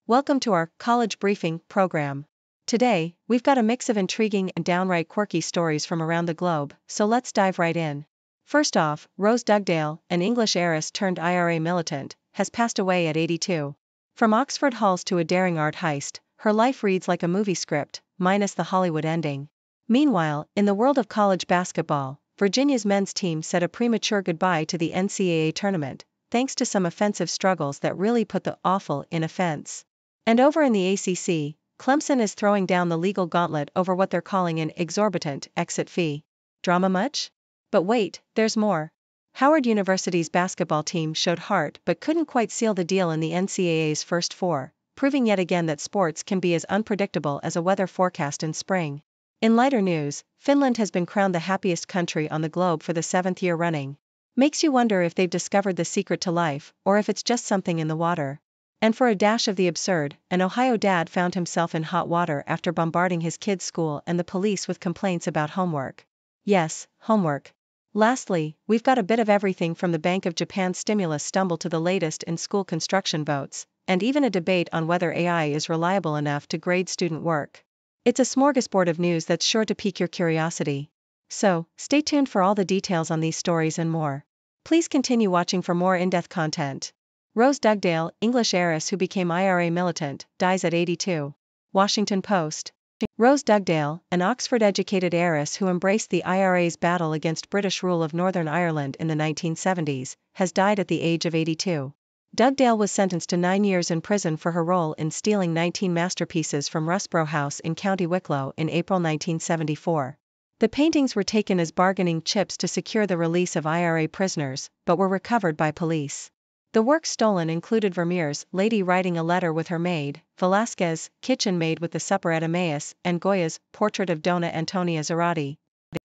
Welcome to our College Briefing program. Today, we've got a mix of intriguing and downright quirky stories from around the globe, so let's dive right in. First off, Rose Dugdale, an English heiress turned IRA militant, has passed away at 82. From Oxford halls to a daring art heist, her life reads like a movie script, minus the Hollywood ending. Meanwhile, in the world of college basketball, Virginia's men's team said a premature goodbye to the NCAA tournament, thanks to some offensive struggles that really put the awful in offense. And over in the ACC, Clemson is throwing down the legal gauntlet over what they're calling an exorbitant exit fee. Drama much? But wait, there's more. Howard University's basketball team showed heart but couldn't quite seal the deal in the NCAA's First Four, proving yet again that sports can be as unpredictable as a weather forecast in spring. In lighter news, Finland has been crowned the happiest country on the globe for the 7th year running. Makes you wonder if they've discovered the secret to life, or if it's just something in the water. And for a dash of the absurd, an Ohio dad found himself in hot water after bombarding his kid's school and the police with complaints about homework. Yes, homework. Lastly, we've got a bit of everything from the Bank of Japan's stimulus stumble to the latest in school construction votes, and even a debate on whether AI is reliable enough to grade student work. It's a smorgasbord of news that's sure to pique your curiosity. So, stay tuned for all the details on these stories and more. Please continue watching for more in-depth content. Rose Dugdale, English heiress who became IRA militant, dies at 82. Washington Post. Rose Dugdale, an Oxford-educated heiress who embraced the IRA's battle against British rule of Northern Ireland in the 1970s, has died at the age of 82. Dugdale was sentenced to 9 years in prison for her role in stealing 19 masterpieces from Rusborough House in County Wicklow in April 1974. The paintings were taken as bargaining chips to secure the release of IRA prisoners, but were recovered by police. The works stolen included Vermeer's Lady Writing a Letter with Her Maid, Velázquez's Kitchen Maid with the Supper at Emmaus, and Goya's Portrait of Donna Antonia Zarate.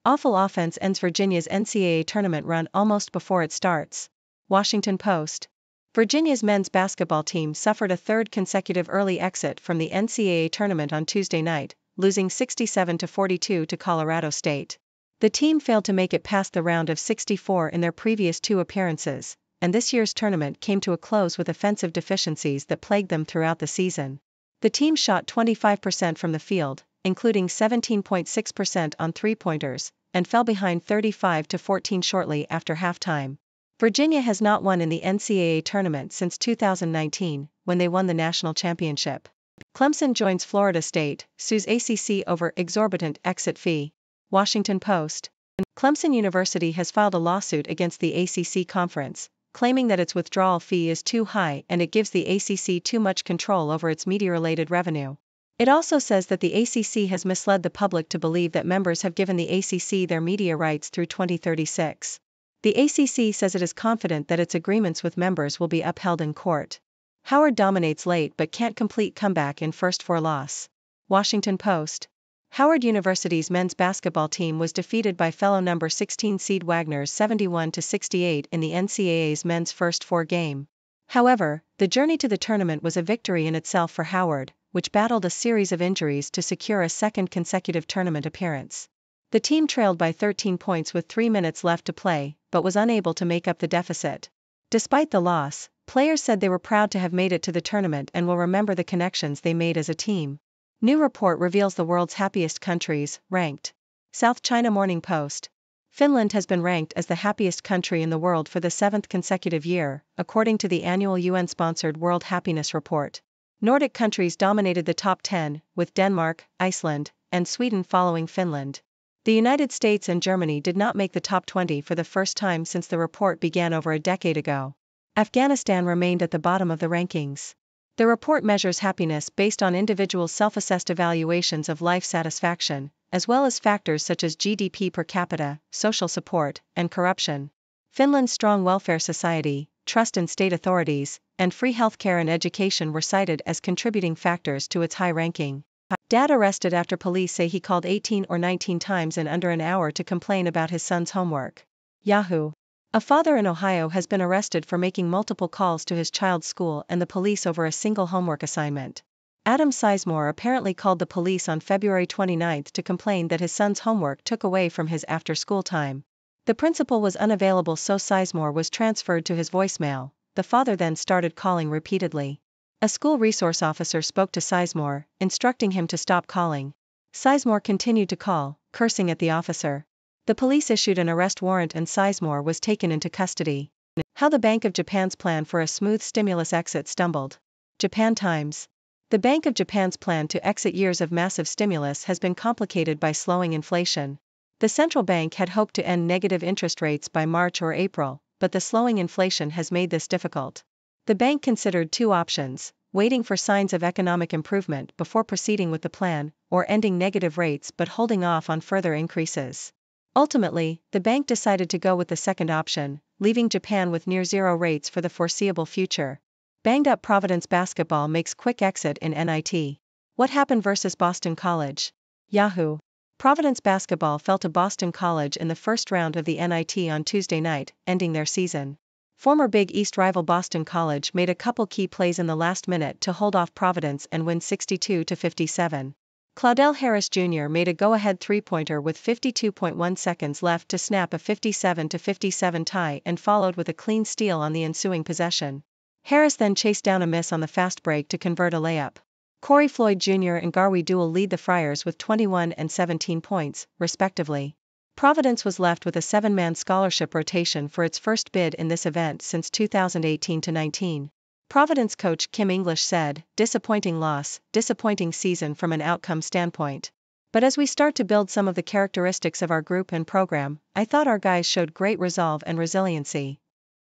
Awful offense ends Virginia's NCAA tournament run almost before it starts. Washington Post. Virginia's men's basketball team suffered a third consecutive early exit from the NCAA tournament on Tuesday night, losing 67-42 to Colorado State. The team failed to make it past the round of 64 in their previous 2 appearances, and this year's tournament came to a close with offensive deficiencies that plagued them throughout the season. The team shot 25% from the field, including 17.6% on three-pointers, and fell behind 35-14 shortly after halftime. Virginia has not won in the NCAA tournament since 2019, when they won the national championship. Clemson joins Florida State, sues ACC over exorbitant exit fee. Washington Post. Clemson University has filed a lawsuit against the ACC conference, claiming that its withdrawal fee is too high and it gives the ACC too much control over its media-related revenue. It also says that the ACC has misled the public to believe that members have given the ACC their media rights through 2036. The ACC says it is confident that its agreements with members will be upheld in court. Howard dominates late but can't complete comeback in First Four loss. Washington Post. Howard University's men's basketball team was defeated by fellow number 16 seed Wagner's 71-68 in the NCAA's men's First Four game. However, the journey to the tournament was a victory in itself for Howard, which battled a series of injuries to secure a second consecutive tournament appearance. The team trailed by 13 points with 3 minutes left to play, but was unable to make up the deficit. Despite the loss, players said they were proud to have made it to the tournament and will remember the connections they made as a team. New report reveals the world's happiest countries, ranked. South China Morning Post. Finland has been ranked as the happiest country in the world for the 7th consecutive year, according to the annual UN-sponsored World Happiness Report. Nordic countries dominated the top 10, with Denmark, Iceland, and Sweden following Finland. The United States and Germany did not make the top 20 for the first time since the report began over a decade ago. Afghanistan remained at the bottom of the rankings. The report measures happiness based on individuals' self-assessed evaluations of life satisfaction, as well as factors such as GDP per capita, social support, and corruption. Finland's strong welfare society, trust in state authorities, and free healthcare and education were cited as contributing factors to its high ranking. Dad arrested after police say he called 18 or 19 times in under an hour to complain about his son's homework. Yahoo! A father in Ohio has been arrested for making multiple calls to his child's school and the police over a single homework assignment. Adam Sizemore apparently called the police on February 29 to complain that his son's homework took away from his after-school time. The principal was unavailable, so Sizemore was transferred to his voicemail. The father then started calling repeatedly. A school resource officer spoke to Sizemore, instructing him to stop calling. Sizemore continued to call, cursing at the officer. The police issued an arrest warrant and Sizemore was taken into custody. How the Bank of Japan's plan for a smooth stimulus exit stumbled. Japan Times. The Bank of Japan's plan to exit years of massive stimulus has been complicated by slowing inflation. The central bank had hoped to end negative interest rates by March or April, but the slowing inflation has made this difficult. The bank considered two options: waiting for signs of economic improvement before proceeding with the plan, or ending negative rates but holding off on further increases. Ultimately, the bank decided to go with the second option, leaving Japan with near-zero rates for the foreseeable future. Banged up Providence basketball makes quick exit in NIT. What happened versus Boston College? Yahoo! Providence basketball fell to Boston College in the first round of the NIT on Tuesday night, ending their season. Former Big East rival Boston College made a couple key plays in the last minute to hold off Providence and win 62-57. Claudell Harris Jr. made a go-ahead three-pointer with 52.1 seconds left to snap a 57-57 tie and followed with a clean steal on the ensuing possession. Harris then chased down a miss on the fast break to convert a layup. Corey Floyd Jr. and Garwi Dual lead the Friars with 21 and 17 points, respectively. Providence was left with a 7-man scholarship rotation for its first bid in this event since 2018-19. Providence coach Kim English said, "Disappointing loss, disappointing season from an outcome standpoint. But as we start to build some of the characteristics of our group and program, I thought our guys showed great resolve and resiliency."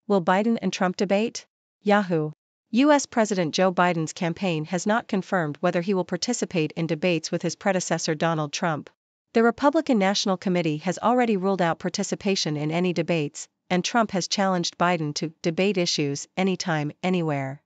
Will Biden and Trump debate? Yahoo! U.S. President Joe Biden's campaign has not confirmed whether he will participate in debates with his predecessor Donald Trump. The Republican National Committee has already ruled out participation in any debates, and Trump has challenged Biden to debate issues anytime, anywhere.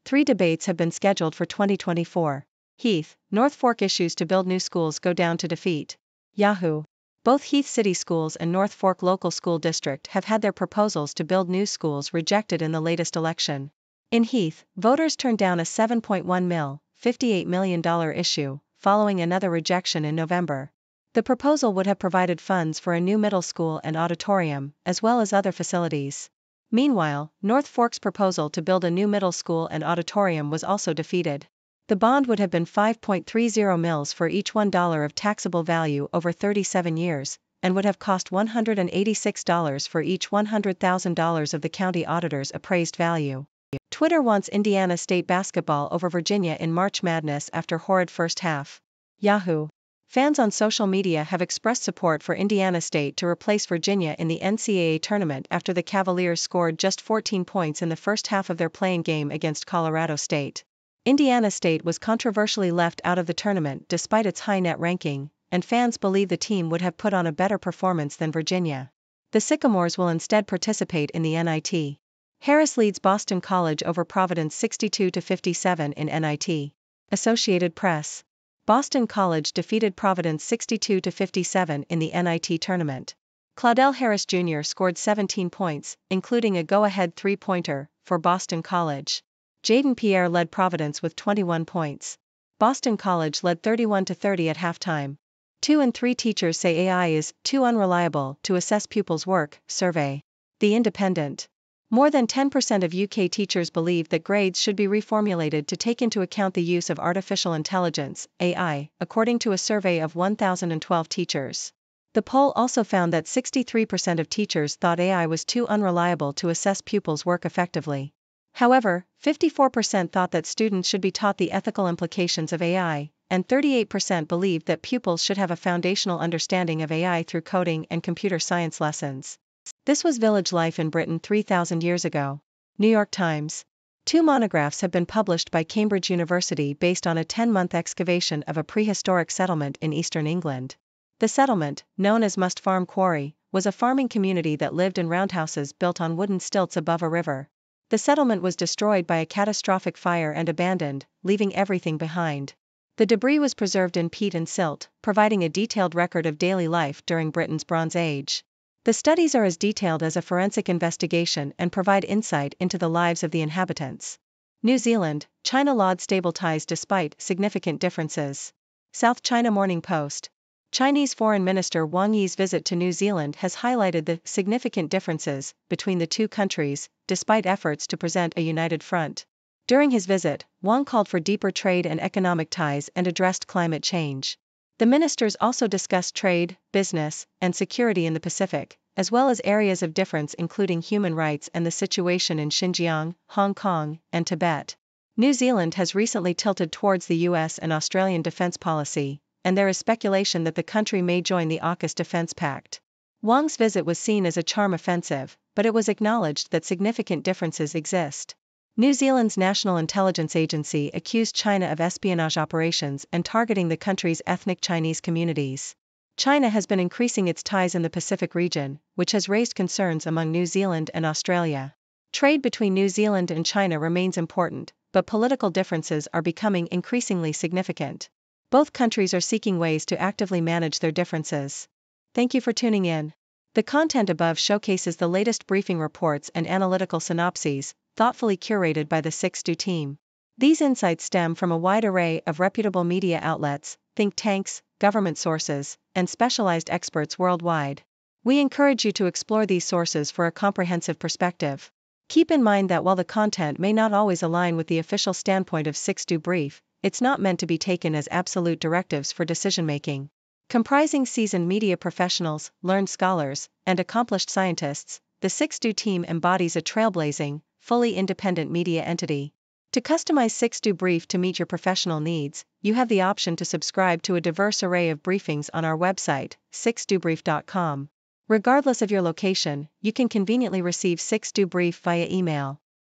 3 debates have been scheduled for 2024. Heath, North Fork issues to build new schools go down to defeat. Yahoo! Both Heath City Schools and North Fork Local School District have had their proposals to build new schools rejected in the latest election. In Heath, voters turned down a $7.1 $58 million issue, following another rejection in November. The proposal would have provided funds for a new middle school and auditorium, as well as other facilities. Meanwhile, North Fork's proposal to build a new middle school and auditorium was also defeated. The bond would have been $5.30 million for each $1 of taxable value over 37 years, and would have cost $186 for each $100,000 of the county auditor's appraised value. Twitter wants Indiana State basketball over Virginia in March Madness after horrid first half. Yahoo! Fans on social media have expressed support for Indiana State to replace Virginia in the NCAA tournament after the Cavaliers scored just 14 points in the first half of their playing game against Colorado State. Indiana State was controversially left out of the tournament despite its high net ranking, and fans believe the team would have put on a better performance than Virginia. The Sycamores will instead participate in the NIT. Harris leads Boston College over Providence 62-57 in NIT. Associated Press. Boston College defeated Providence 62-57 in the NIT tournament. Claudell Harris Jr. scored 17 points, including a go-ahead three-pointer, for Boston College. Jaden Pierre led Providence with 21 points. Boston College led 31-30 at halftime. 2 in 3 teachers say AI is too unreliable to assess pupils' work, survey. The Independent. More than 10% of UK teachers believe that grades should be reformulated to take into account the use of artificial intelligence, AI, according to a survey of 1,012 teachers. The poll also found that 63% of teachers thought AI was too unreliable to assess pupils' work effectively. However, 54% thought that students should be taught the ethical implications of AI, and 38% believed that pupils should have a foundational understanding of AI through coding and computer science lessons. This was village life in Britain 3,000 years ago. New York Times. 2 monographs have been published by Cambridge University based on a 10-month excavation of a prehistoric settlement in eastern England. The settlement, known as Must Farm Quarry, was a farming community that lived in roundhouses built on wooden stilts above a river. The settlement was destroyed by a catastrophic fire and abandoned, leaving everything behind. The debris was preserved in peat and silt, providing a detailed record of daily life during Britain's Bronze Age. The studies are as detailed as a forensic investigation and provide insight into the lives of the inhabitants. New Zealand, China laud stable ties despite significant differences. South China Morning Post. Chinese Foreign Minister Wang Yi's visit to New Zealand has highlighted the significant differences between the two countries, despite efforts to present a united front. During his visit, Wang called for deeper trade and economic ties and addressed climate change. The ministers also discussed trade, business, and security in the Pacific, as well as areas of difference including human rights and the situation in Xinjiang, Hong Kong, and Tibet. New Zealand has recently tilted towards the US and Australian defense policy, and there is speculation that the country may join the AUKUS defense pact. Wang's visit was seen as a charm offensive, but it was acknowledged that significant differences exist. New Zealand's National Intelligence Agency accused China of espionage operations and targeting the country's ethnic Chinese communities. China has been increasing its ties in the Pacific region, which has raised concerns among New Zealand and Australia. Trade between New Zealand and China remains important, but political differences are becoming increasingly significant. Both countries are seeking ways to actively manage their differences. Thank you for tuning in. The content above showcases the latest briefing reports and analytical synopses, thoughtfully curated by the 6Do team. These insights stem from a wide array of reputable media outlets, think tanks, government sources, and specialized experts worldwide. We encourage you to explore these sources for a comprehensive perspective. Keep in mind that while the content may not always align with the official standpoint of 6Do Brief, it's not meant to be taken as absolute directives for decision-making. Comprising seasoned media professionals, learned scholars, and accomplished scientists, the 6Do team embodies a trailblazing, fully independent media entity. To customize 6Do Brief to meet your professional needs, you have the option to subscribe to a diverse array of briefings on our website, 6dobrief.com. Regardless of your location, you can conveniently receive 6Do Brief via email.